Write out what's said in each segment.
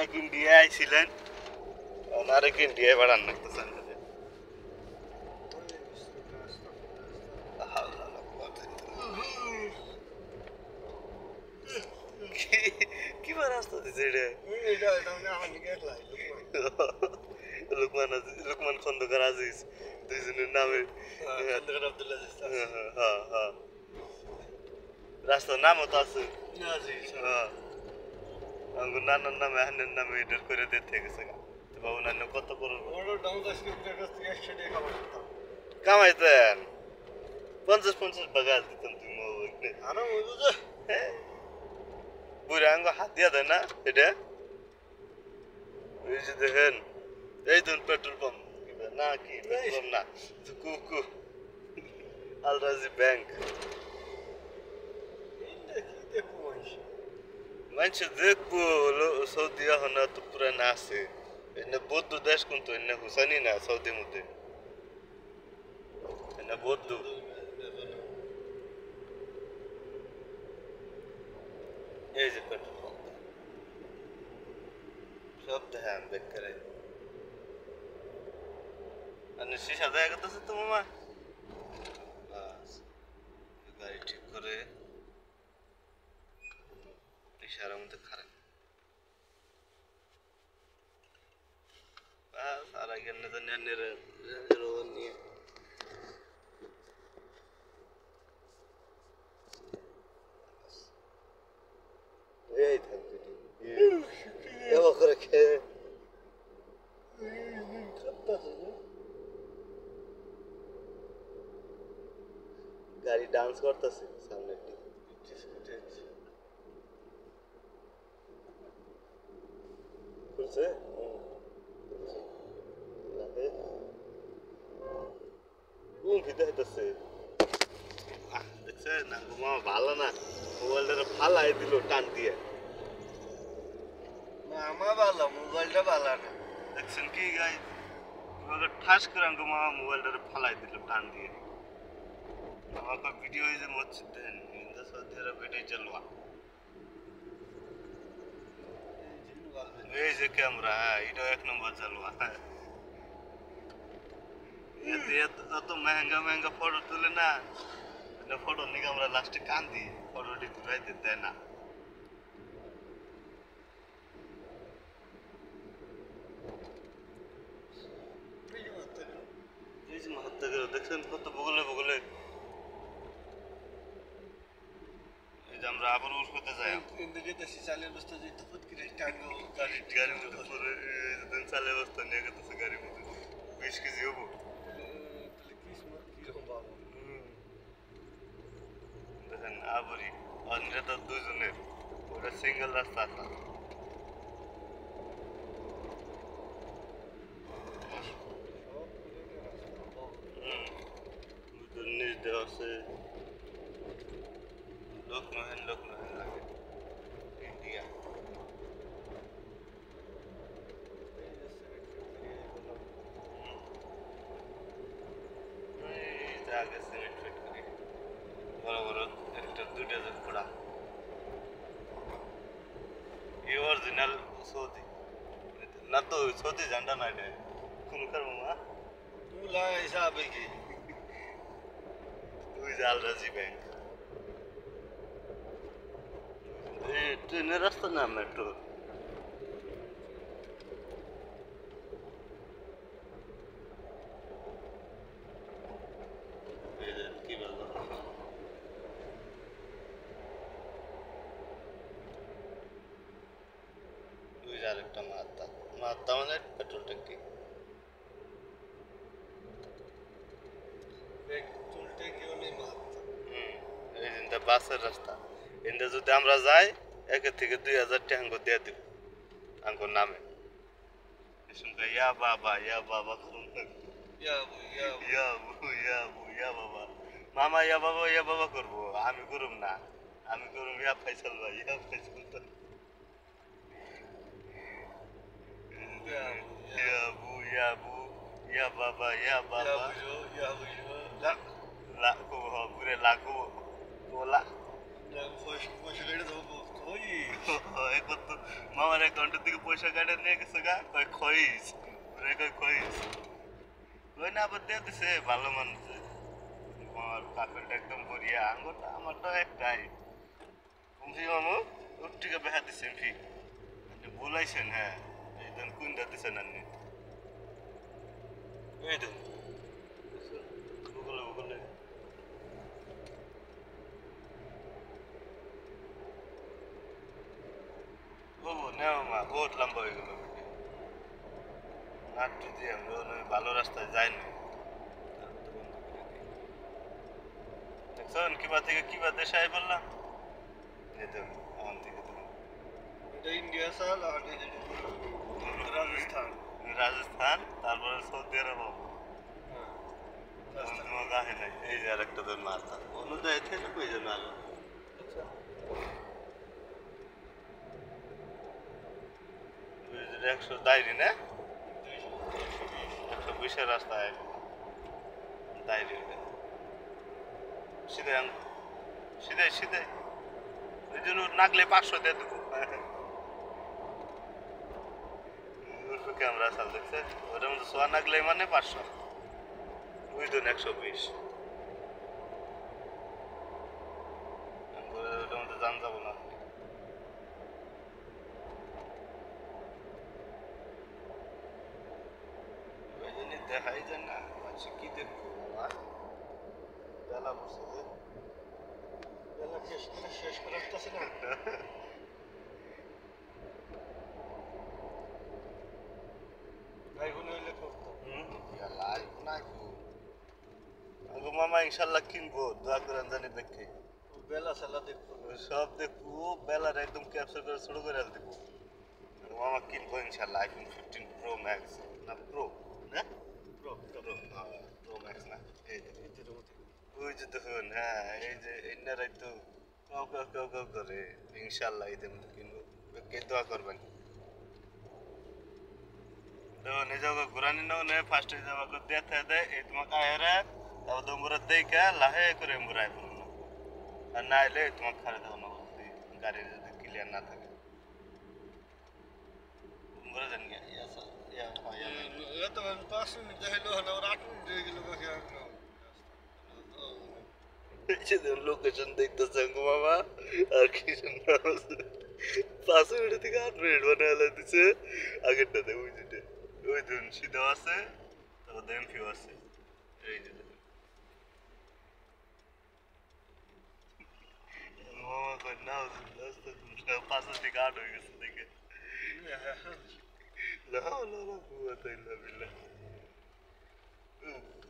এক ইন্ডিয়ায় আইছিলেন আরেক ইন্ডিয়ায় বাড়ান লাগতেছেন কি রাস্তা দিছে লুকমান খন্দকার আজিজ দুইজনের নামে রাস্তার নামও তো আছে নানার নামে হানের নামে এটার করে দিতে গেছে বাবু নান্য কত করবো কামাইতেন 50-50 বাগাল দিতাম তুমি বুড়ে আঙ্গ হাত দিয়া দেয় না এটা এই যে দেখেন এই ধরুন পেট্রোল পাম্প না কি পেট্রোল পাম্প না কুকু আলরাজি ব্যাংক মানুষ দেখবো সৌদি এখন তো পুরা না আছে এনে বৌদ্ধ দেশ কিন্তু এনে হুসানি না সৌদির মধ্যে এনে বৌদ্ধ এই যে পেট্রোল পাম্প সব দেখেন বেকারে শিশা দেখা করতেছে তো মামা গাড়ি ঠিক করে ইশারার মধ্যে খারাপ আর আগে না জানি নিয়ে এই থাকবে এবার করে খেয়ে গাড়ি ডান্স করতেছে সামনে খুলছে দেখছে না মামা ভালো না মোবাইলটা ফালাই দিল টান দিয়ে মামা ভালো মোবাইলটা ভালো না দেখছেন কি গাই ঠাস করে মামা মোবাইলটা ফালাই দিল টান দিয়ে আমাকে ভিডিও এই যে মসজিদ দেন সৌদি আরব এটাই চালুয়া এই যে ক্যামেরা এটাও 1 নম্বর চালুয়া এত মেহেঙ্গা ফটো তুলে না ফটো নিয়ে আমরা লাস্টে কান্দি ফটোটি ঘুরাইতে দেয় না এই যে মহাত্মা দেখছেন কত বগলে এই যে আমরা আবার উঠ করতে যাই চালের বস্তা যেতে ফুটকিরে গাড়ির মধ্যে পরে চালের বস্তা নিয়ে গেছে গাড়ির মধ্যে 20 কেজি হবো দেখেন আবরি অন্যটা তো দুজনের ওটা সিঙ্গেল রাস্তা আছে নিজ দেওয়া আছে লোক নহেন লাগে ইন্ডিয়া আগে সিমেন্ট ফ্যাক্টরি বড় একটা 2 খোড়া এই অরিজিনাল সৌদি না তো সৌদি ঝান্ডা না এটা কোন করবো মা তুলা হিসাবে কি তুই আলরাজি ব্যাংক এই ট্রেনের রাস্তা না মেট্রো কি বলবো তুই আরেকটা মাত্তা মানে পেট্রোল ট্যাঙ্কি এই যে বাসের রাস্তা এতে যদি আমরা যাই 1 থেকে 2000 টাকা দিয়ে দিব আঙ্কর নামে ইয়া বাবা করুন ইয়া বাবা মামা ইয়া বাবা করবো আমি করুম না আমি করুম ইয়া ফাইসাল ভাই ইয়া ফাইসাল ইয়া বাবা লা কো ঘুরে লাগো তোলা ফসল কই একবার তো মামার অ্যাকাউন্টের থেকে পয়সা কাটে নিয়ে গেছে গা কয় খইস রে কয় খইস কই না আবার দিয়ে দিছে ভালো মানুষ আমার কাপড়টা একদম বড়িয়া আঙ্গুরটা আমারটা একটাই কুমফি মামু ওর থেকে বেহা দিছেন ফি আপনি বলাইছেন হ্যাঁ এই দেন কুইন্ডা দিছেন আপনি এই দেন গুগলে গুগলে ও নেও মা বহুত লম্বা হয়ে গেল নাট্টু দিয়ে আমরা ওই ভালো রাস্তায় যাইনি দেখছেন কিবা থেকে কিবা দেশে আই বললাম এই দেন আমার থেকে দেন এটা ইন্ডিয়া সাল আর রাজস্থান রাজস্থান তারপরে সৌদি আরব রাজস্থান। মজা হয় নাই এই যে আরেকটা তোর মাথা অনুযায়ী থেকে কই যে মাল আচ্ছা 100 ডায়েরি না 120 এর রাস্তায় ডায়েরি সিধে সিধে সিধে ওই জন্য নাগলে 500 দিয়ে দেবো ক্যামেরা চাল দেখছে ওটার মধ্যে সোয়া নাগলে মানে 500 ওই দিন 120 ওটার মধ্যে জান যাবো না ওই জন্য দেখাই যায় না আচ্ছা কি দেখবো আমার বেলা বসে বেলা শেষ করে আসতেছে না আইফোন হইলে করতো আগো মামা ইনশাল্লাহ কিনবো দোয়া করেন জানি দেখে বেলা সালা দেখবো সব দেখবো বেলার একদম ক্যাপচার করে শুরু করে দেবো মামা কিনবো ইনশাল্লাহ আইফোন 15 প্রো ম্যাক্স না প্রো না প্রো প্রো ম্যাক্স না এই যে ঈদের মধ্যে ওই যে দেখুন হ্যাঁ এই যে এনারাই তো কাউ করে ইনশাল্লাহ ঈদের মধ্যে কিনবো কে দোয়া করবেন তো নিজকে ঘুরানি নে ফার্স্ট যাওয়া দেখতে দেয় এই তোমাকে আয়রা তাও দমরা দেখে লাহে করে মুরাই ফেলুন আর না এলে তোমাকে খারে দেবো না গাড়ি যদি ক্লিয়ার না থাকে মুরা জানি এত 5 মিনিট দেখাইলো হলো আর 8 মিনিট হয়ে গেল কাছে সেদিন লোকেশন দেখতেছে গো বাবা আর কি সুন্দর 5 মিনিট থেকে 8 মিনিট বানালে দিছে আগেরটাতে ওই যেটা ওই দিন সিধা আছে তারপর এমপিও আছে এই যে মামা কই না রাস্তা 5 থেকে 8 হয়ে গেছে দেখে لا حول ولا قوة إلا بالله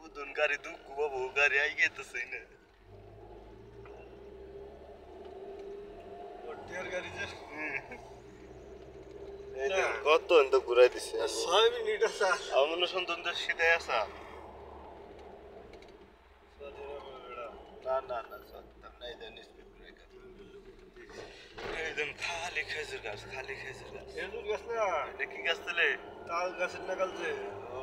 ودون গাড়ি দুঃখ বাবু গাড়ি আই গেতেছে না ওটিয়ার গাড়ি যে এই যে কত এত ঘুরাই দিছে 6 মিনিট আছে আমার সন্তান তো সিধে আসা না সত্যাম নাই দেন স্পিড ব্রেকার একদম খালি খেজুর গাছ খেজুর গাছ না এটা কি গাছ তাহলে তাল গাছের নাগাল যে ও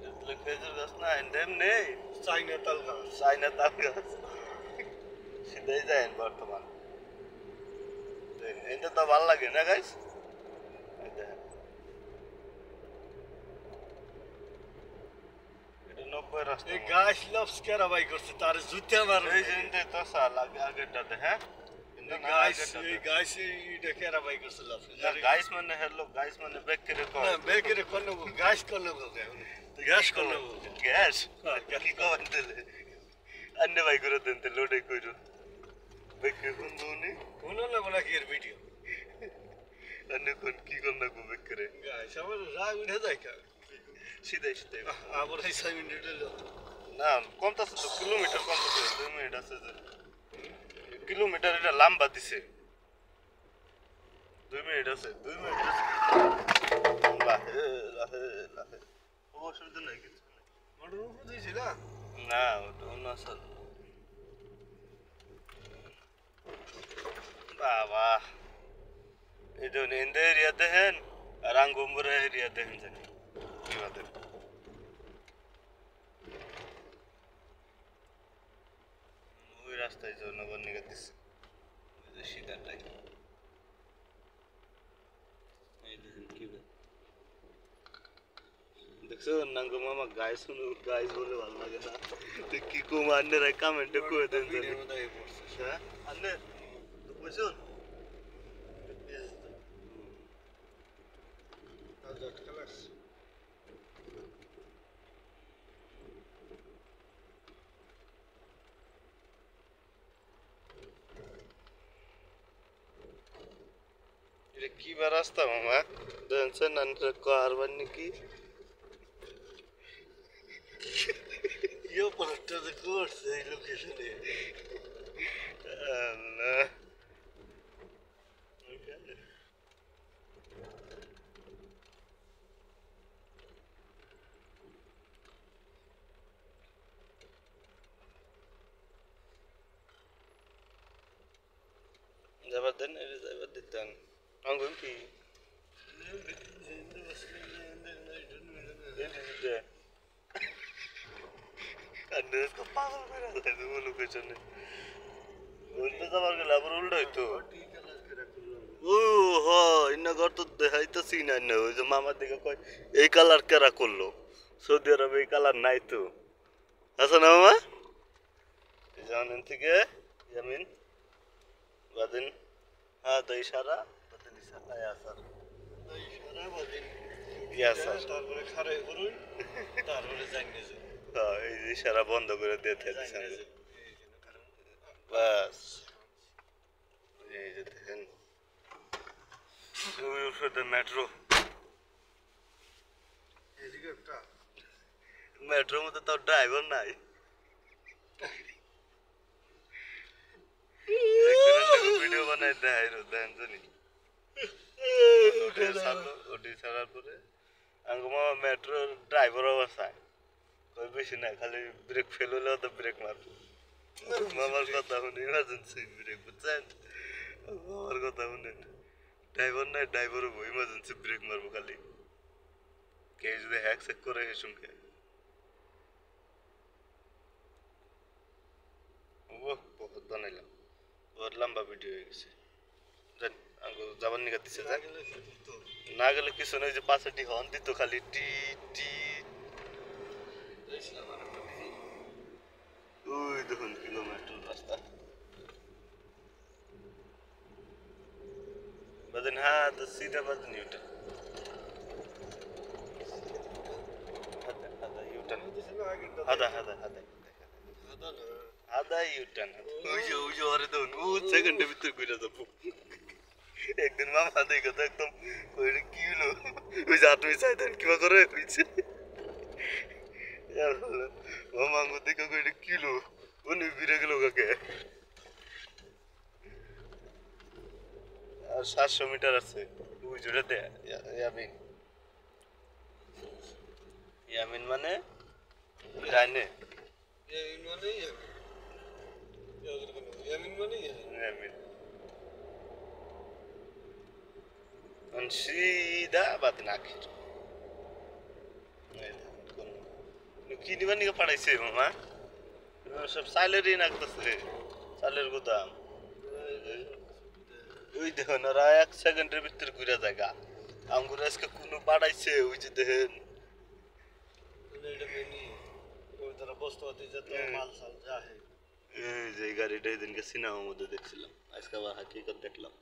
এটা খেজুর গাছ না এন্ডেম নেই চাইনা তাল গাছ চাইনা তাল গাছ সিধাই যায় বর্তমান এটা তো ভালো লাগে না গাইস এটা 90 রাস্তা এই গাছ লফস কেরা বাই করছে তার জুতে মার এই যে তো সাল আগেরটাতে হ্যাঁ এই গাছ এটা কেরা বাই করছে লফস গাইস মানে হ্যালো গাইস মানে ব্রেক করে কর না বেকেরে কোন গাছ কোন গ্যাস কোন গ্যাস কি কোন দিলে अन्य भाई করে দেন তে লোডে কইরো বেকে কোন দুনি কোন না বলা কি এর ভিডিও अन्य কোন কি কোন না গো বেকরে গাছ আমার রাগ উঠে যায় কা সিধে আবার এই 6 মিনিট হলো না কমতাছে তো কিলোমিটার কমতাছে 2 মিনিট আছে যে কিলোমিটার এটা লম্বা দিছে 2 মিনিট আছে 2 মিনিট আছে লাহে অসুবিধা নাই কিছু মোটর উপর দিয়েছিল না ওটা অন্য আসল বাবা এই যে এন্ড এরিয়া দেখেন আর আঙ্গুম্বুর এরিয়া দেখেন জানি আমাদের ওই রাস্তায় জনগণ নিয়ে দিচ্ছে শিকারটাই এই দেখেন কি দেখছো নাঙ্গো মামা গাইস শুনো গাইস বলে ভালো লাগে না তো কি কম আন্নের কমেন্টে কই দেন জানি হ্যাঁ আন্নে তো বুঝুন এটা কি বা রাস্তা মামা দেখছেন নানটা কারবার নাকি ইয়ে পরটা যে করছে এই লোকেশনে আল্লাহ যাবার দেন এটা যাবার দিতেন আঙ্গুল কি Andres ko pagal kara dai wo location ne ulta যাবার গেলে আবার উল্টা হইতো ও হ ইন্না ঘর তো দেখাইতেছি না না ওই যে মামার দিকে কয় এই কালার কেরা করলো সৌদি আরবে এই কালার নাই তো আছে না মামা জানেন থেকে ইয়ামিন বাদিন হ্যাঁ তো ইশারা বাদিন ইশারা ইয়াসার ইশারা বাদিন ইয়াসার তারপরে খারে করুন তারপরে জানিয়ে যান হ্যাঁ এই যে ইশারা বন্ধ করে দিতে দিছেন বাস এই যে দেখেন the metro এদিকে একটা মেট্রোর মধ্যে তো ড্রাইভার নাই ভিডিও বানাই দেয় দেন জানি ওটি ছাড়ার পরে আঙ্গু মামা মেট্রোর ড্রাইভার অবস্থায় কই বেশি না খালি ব্রেক ফেল হলেও তো ব্রেক মারবো মামার কথা শুনে ইমার্জেন্সি ব্রেক বুঝছেন মামার কথা শুনেন ড্রাইভার নাই ড্রাইভার হবো ইমার্জেন্সি ব্রেক মারবো খালি কে যদি হ্যাক চেক করে হেসুন কে ও বহুত বানাইলাম বহুত লম্বা ভিডিও হয়ে গেছে জান আঙ্গু যাবার নিকা দিছে যান না গেলে কিছু নয় যে পাঁচটি হর্ন দিত খালি টি টি ওই দেখুন কিলোমিটার রাস্তা بعدين هذا السيده بعدين يوتن هذا يوتن هذا يوتن ওই ওরে দেখুন ও সেকেন্ডের ভিতর ঘুরে যাবো একদিন মামা দেখে তো একদম ওই কি হলো ওই যে আটমি চাইতেন কিবা করে হয়েছে মামা আঙ্গুর দেখে কইলে কি হলো উনি ফিরে গেল কাকে আর 700 মিটার আছে ওই জুড়েতে ইয়ামিন মানে ডাইনে ইয়ামিন সিধা বাদ নাখির কি নিবার নিকে পাঠাইছে মামা সব সাইলেরই নাকতেছে চালের গুদাম ওই দেখুন ওরা 1 সেকেন্ডের ভিতরে ঘুরে জায়গা আঙ্গুর আজকে কোনো পাঠাইছে ওই যে দেখেন এই যে গাড়িটা এদিনকে সিনেমার মধ্যে দেখছিলাম আজকে আবার হাকিকত দেখলাম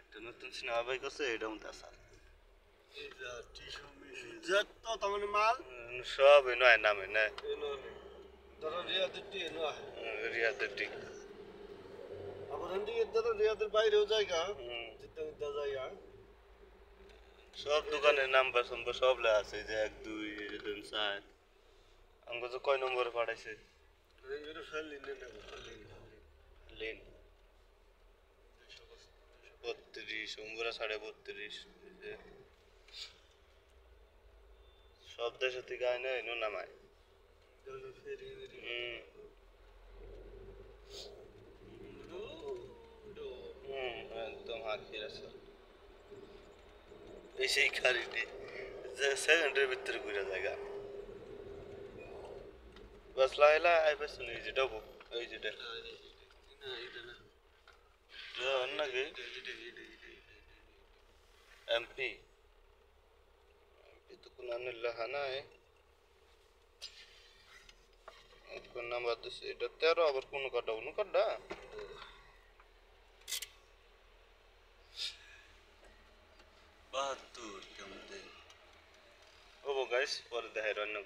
একটা নতুন সিনেমা বাইক আছে এটার মধ্যে আসার সব নয় নামে না রিয়াদের টিক রিয়াদের বাইরেও জায়গা সব দোকানের নাম্বার সম্পর সব লেখা আছে যে 1 2 3 4 আমাকে তো কয় নম্বরে পাঠাইছে লেন 32 উমরা 32.5 সব দেশে থেকে আয় না এনো নামায় একদম হাকির আছে এই সেই গাড়িটি যে সেকেন্ডের ভিতরে ঘুরে জায়গা বাস লাইলা আই বাস নিয়ে যেটা ওই যেটা নাকি এমপি তো কোনো লেখা নাই কোন নাম্বার দিছে এটা 13 আবার কোন কাটা বাহাত্তর কেমন ও গাইস পরে দেখাই রান্না